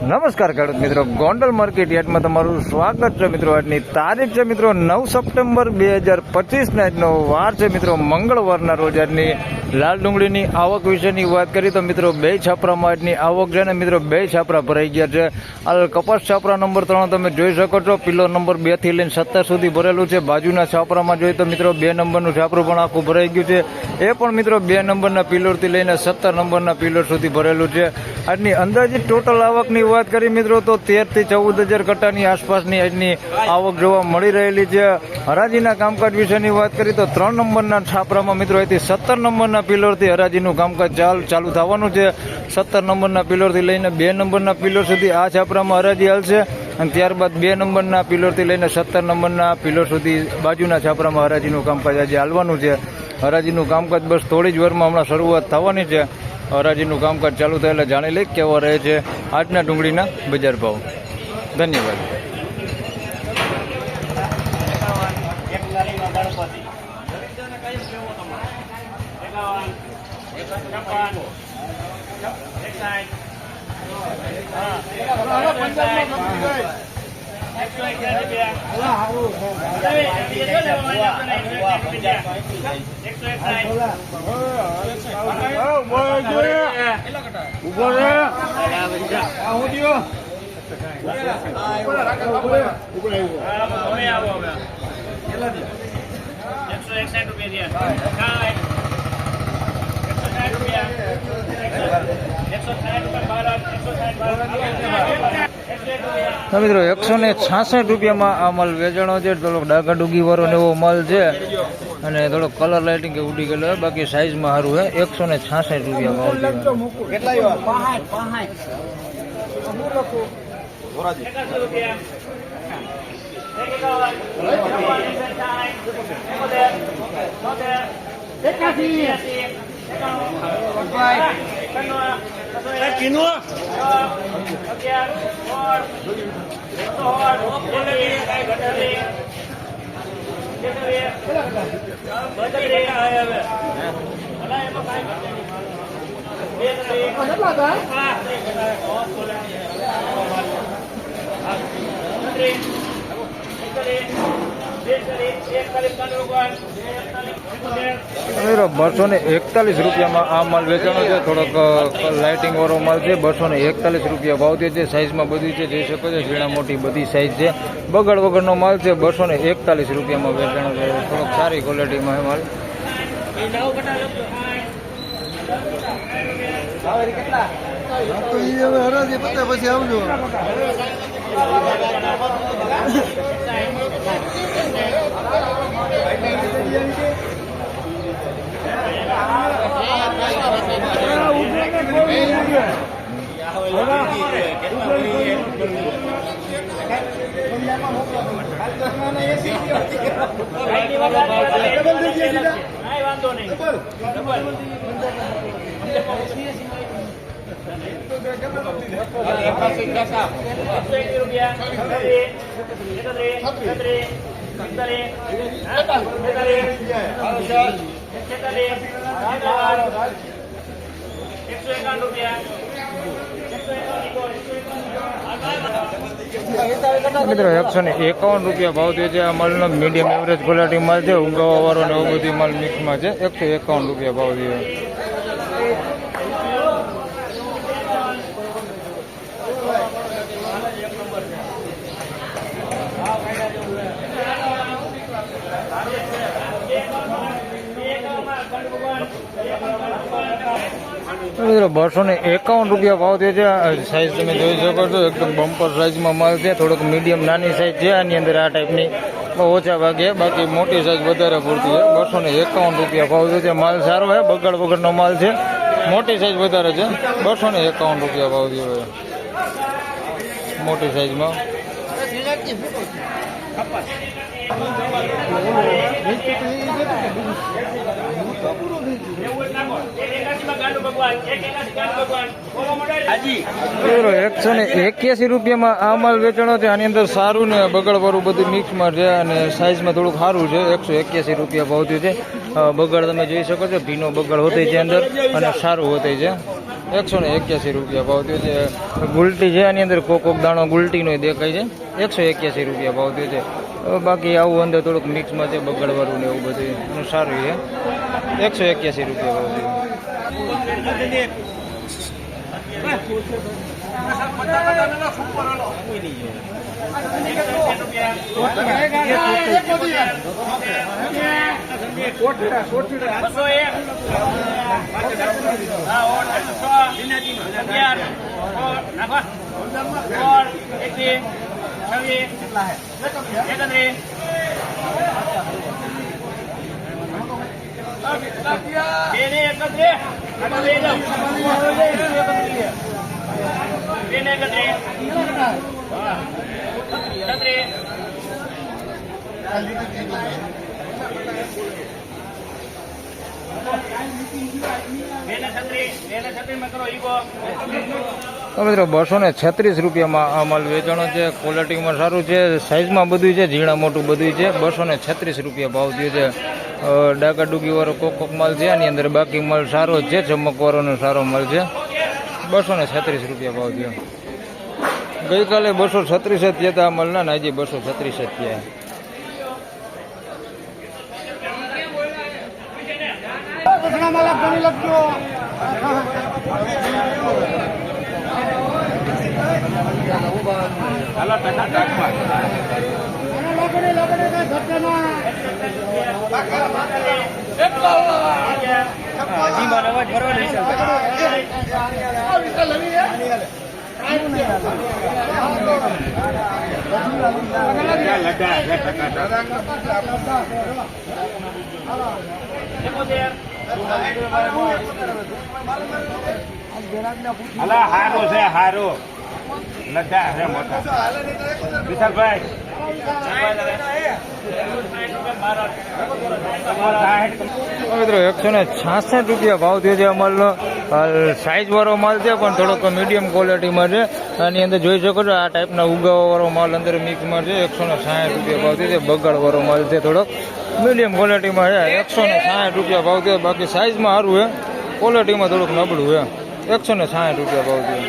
નમસ્કાર ખેડૂત મિત્રો, ગોંડલ માર્કેટ યાર્ડમાં તમારું સ્વાગત છે મિત્રો. આજની તારીખ છે મિત્રો 9 સપ્ટેમ્બર 2025 ના આજનો વાર છે મિત્રો મંગળવારના રોજ. આજની લાલ ડુંગળીની આવક વિશેની વાત કરી તો મિત્રો બે છાપરામાં આજની આવક છે ને મિત્રો બે છાપરા ભરાઈ ગયા છે. હાલ કપાસ છાપરા નંબર 3 તમે જોઈ શકો છો, પિલો નંબર 2 થી લઈને 17 સુધી ભરેલું છે. બાજુના છાપરામાં જોઈએ તો મિત્રો 2 નંબરનું છાપરું પણ આખું ભરાઈ ગયું છે. એ પણ મિત્રો 2 નંબરના પિલોરથી લઈને 17 નંબરના પિલોર સુધી ભરેલું છે. આજની અંદાજિત ટોટલ આવકની વાત કરી મિત્રો તો 13 થી 14,000 કટ્ટાની આસપાસની આજની આવક જોવા મળી રહેલી છે. હરાજીના કામકાજ વિશેની વાત કરી તો 3 નંબરના છાપરામાં મિત્રો અહીંથી 17 નંબરના પિલોરથી હરાજીનું કામકાજ ચાલુ થવાનું છે. 17 નંબરના પિલોરથી લઈને 2 નંબરના પિલોર સુધી આ છાપરામાં હરાજી હાલશે અને ત્યારબાદ 2 નંબરના પિલોરથી લઈને 17 નંબરના પિલોર સુધી બાજુના છાપરામાં હરાજીનું કામકાજ આજે હાલવાનું છે. હરાજીનું કામકાજ બસ થોડી જ વારમાં હમણાં શરૂઆત થવાની છે. હરાજીનું કામકાજ ચાલુ થાય એટલે જાણી લઈ કેવા રહે છે આજના ડુંગળીના બજાર ભાવ. ધન્યવાદ. મિત્રો 166 રૂપિયામાં આ માલ વેચાણો છે. થોડોક ડાઘા ડુગી વાળો ને એવો માલ છે અને થોડો કલર લાઇટિંગ કે ઉડી ગયેલો, બાકી સાઈઝમાં સારું છે. 166 રૂપિયા ભાવ મિત્રો 241 રૂપિયામાં આ માલ વેચાણો છે. થોડોક લાઇટિંગ વાળો માલ છે. 241 રૂપિયા ભાવ છે. સાઈઝમાં બધી છે, જોઈ શકો છો, ઝીણા મોટી બધી સાઈઝ છે. બગડ વગરનો માલ છે. 241 રૂપિયામાં વેચાણો છે. થોડોક સારી ક્વોલિટીમાં એ માલ. પછી આવજો. મિત્રો 151 રૂપિયા ભાવ થયો છે. આ માલનો મીડિયમ એવરેજ ક્વોલિટી માલ છે. ઉગાવા વાળો ને એવું બધી માલ મિક્સમાં છે. 151 રૂપિયા ભાવ થયો. મિત્રો 251 રૂપિયા ભાવ થયો છે. સાઈઝ તમે જોઈ શકો છો, એકદમ બમ્પર સાઈઝમાં માલ છે. થોડોક મીડિયમ નાની સાઈઝ છે આની અંદર. આ ટાઈપની ઓછા ભાગે, બાકી મોટી સાઈઝ વધારે પૂરતી છે. 251 રૂપિયા ભાવ થયો છે. માલ સારો છે, બગડ વગરનો માલ છે. મોટી સાઈઝ વધારે છે. 251 રૂપિયા ભાવ થયો છે મોટી સાઈઝમાં. ₹181 આ માલ વેચાણો છે. આની અંદર સારું ને બગડવાળું બધું મિક્સમાં છે અને સાઇઝમાં થોડુંક સારું છે. ₹181 ભાવ થયું છે. બગડ તમે જોઈ શકો છો, ભીનો બગડ હોતે છે અંદર અને સારું હોતે છે. 181 રૂપિયા ભાવ થયો છે. ગુલટી છે આની અંદર કોક દાણો ગુલટીનો દેખાય છે. 181 રૂપિયા ભાવ થયો છે. બાકી આવું અંદર થોડુંક મિક્સમાં છે બગડવાળું ને એવું બધું એનું સારું છે. 181 રૂપિયા ભાવ થયો. મિત્રો 236 રૂપિયામાં આ માલ વેચાણો છે. ક્વોલિટીમાં સારું છે, સાઇઝમાં બધું છે, ઝીણા મોટું બધું છે. 236 રૂપિયા ભાવ થયો છે. ડાકા ડુગી વાળો કોક માલ છે આની અંદર, બાકી માલ સારો જ છે, ચમકવાળોનો સારો માલ છે. 236 રૂપિયા ભાવ થયો. ગઈકાલે 236 જ થયા આ માલના, ને આજે 236 જ થયા. હારો છે, હારો લદ્દા છે મોટા. વિશાલભાઈ મિત્રો 166 રૂપિયા ભાવ થયો છે. માલનો સાઇઝ વાળો માલ છે પણ થોડોક મીડિયમ ક્વોલિટીમાં છે. આની અંદર જોઈ શકો છો આ ટાઈપના ઉગાવા વાળો માલ અંદર મિક્સમાં છે. 160 રૂપિયા ભાવ થયો છે. બગાડ વાળો માલ છે, થોડોક મીડિયમ ક્વોલિટીમાં છે. 160 રૂપિયા ભાવ થયો. બાકી સાઇઝમાં સારું છે, ક્વોલિટીમાં થોડુંક નબળું છે. 160 રૂપિયા ભાવ થયો.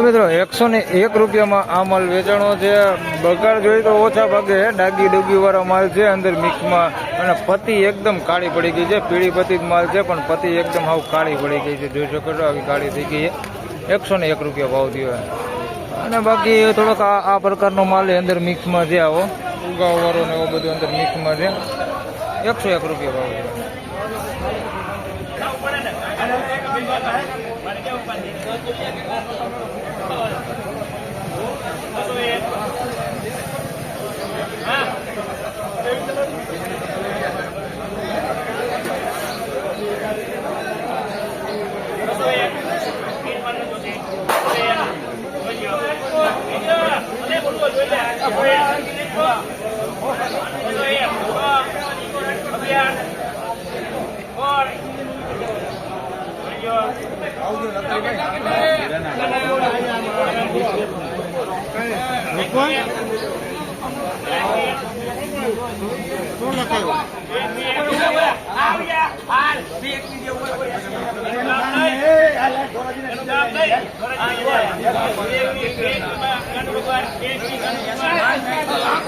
મિત્રો 101 રૂપિયામાં આ માલ વેચાણો છે. બગાડ જોઈએ તો ઓછા ભાગે ડાગી ડુગી વાળો માલ છે અંદર મિક્સમાં, અને પત્તી એકદમ કાળી પડી ગઈ છે. પીળી પત્તી જ માલ છે પણ પત્તી એકદમ હાવ કાળી પડી ગઈ છે. જોઈ શકો છો આવી કાળી થઈ ગઈ છે. 101 રૂપિયા ભાવ થયો. અને બાકી થોડોક આ પ્રકારનો માલ અંદર મિક્સમાં છે, આવો ઉગાવ વાળો ને એવો બધું અંદર મિક્સમાં છે. 101 રૂપિયા ભાવ થયો.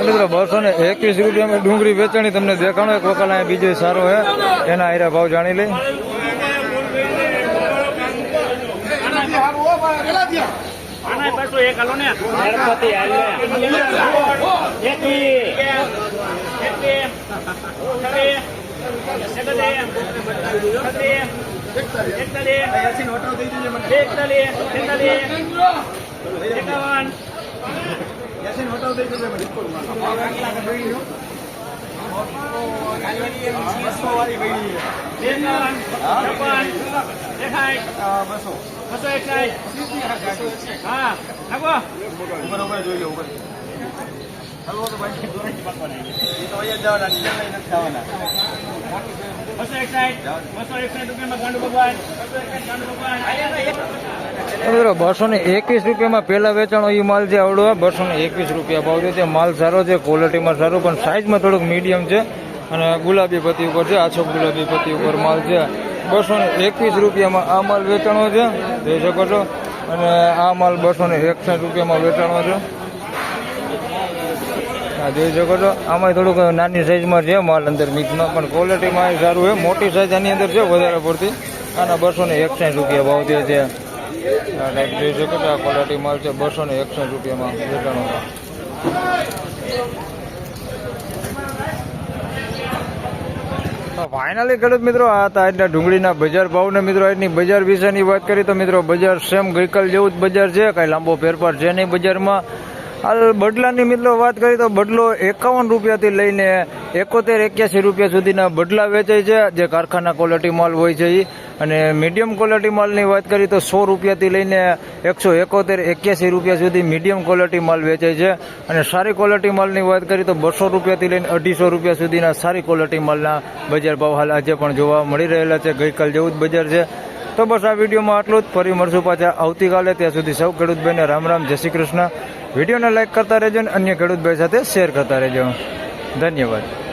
મિત્રો 221 રૂપિયામાં ડુંગળી વેચાણી તમને દેખાણો. એક વખત અહીંયા બીજો સારો હે, એના આયરા ભાવ જાણી લઈ. 261 હા નાખો મિત્રો 221 રૂપિયામાં પહેલા વેચાણો એ માલ જે આવડો 221 રૂપિયા ભાવ છે. માલ સારો છે, ક્વોલિટીમાં સારો, પણ સાઇઝમાં થોડુંક મીડિયમ છે અને ગુલાબી પત્તી ઉપર છે, આછો ગુલાબી પત્તી ઉપર માલ છે. 221 રૂપિયામાં આ માલ વેચાણો છે, જોઈ શકો છો. અને આ માલ 261 રૂપિયામાં વેચાણો છે. હા, જોઈ શકો છો. આમાં થોડુંક નાની સાઇઝમાં છે માલ અંદર મિક્સમાં, પણ ક્વોલિટીમાં સારું છે. મોટી સાઇઝ આની અંદર છે વધારે પડતી. આના 261 રૂપિયા ભાવ દે છે. આ ટાઈપ જોઈ શકો છો. આ ક્વોલિટી માલ છે, 261 રૂપિયામાં વેચાણો છે. ફાઇનલી ખેડૂત મિત્રો આ હતા આજના ડુંગળીના બજાર ભાવને. મિત્રો આજની બજાર વિશેની વાત કરી તો મિત્રો બજાર સેમ ગઈકાલ જેવું જ બજાર છે, કાંઈ લાંબો ફેરફાર છે નહીં બજારમાં. હાલ બદલાની મિત્રો વાત કરીએ તો બદલો 51 રૂપિયાથી લઈને 71-81 રૂપિયા સુધીના બદલા વેચાય છે, જે કારખાના ક્વોલિટી માલ હોય છે એ. અને મીડિયમ ક્વોલિટી માલની વાત કરીએ તો 100 રૂપિયાથી લઈને 171-81 રૂપિયા સુધી મીડિયમ ક્વોલિટી માલ વેચાય છે. અને સારી ક્વોલિટી માલની વાત કરીએ તો 200 રૂપિયાથી લઈને 250 રૂપિયા સુધીના સારી ક્વોલિટી માલના બજાર ભાવ હાલ આજે પણ જોવા મળી રહેલા છે. ગઈકાલ જેવું જ બજાર છે. તો બસ આ વિડીયોમાં આટલું જ. ફરી મળશું પાછા આવતીકાલે. ત્યાં સુધી સૌ ખેડૂતભાઈને રામ રામ, જય શ્રી કૃષ્ણ. વિડીયોને લાઇક કરતા રહેજો અને અન્ય ખેડૂતભાઈ સાથે શેર કરતા રહેજો. ધન્યવાદ.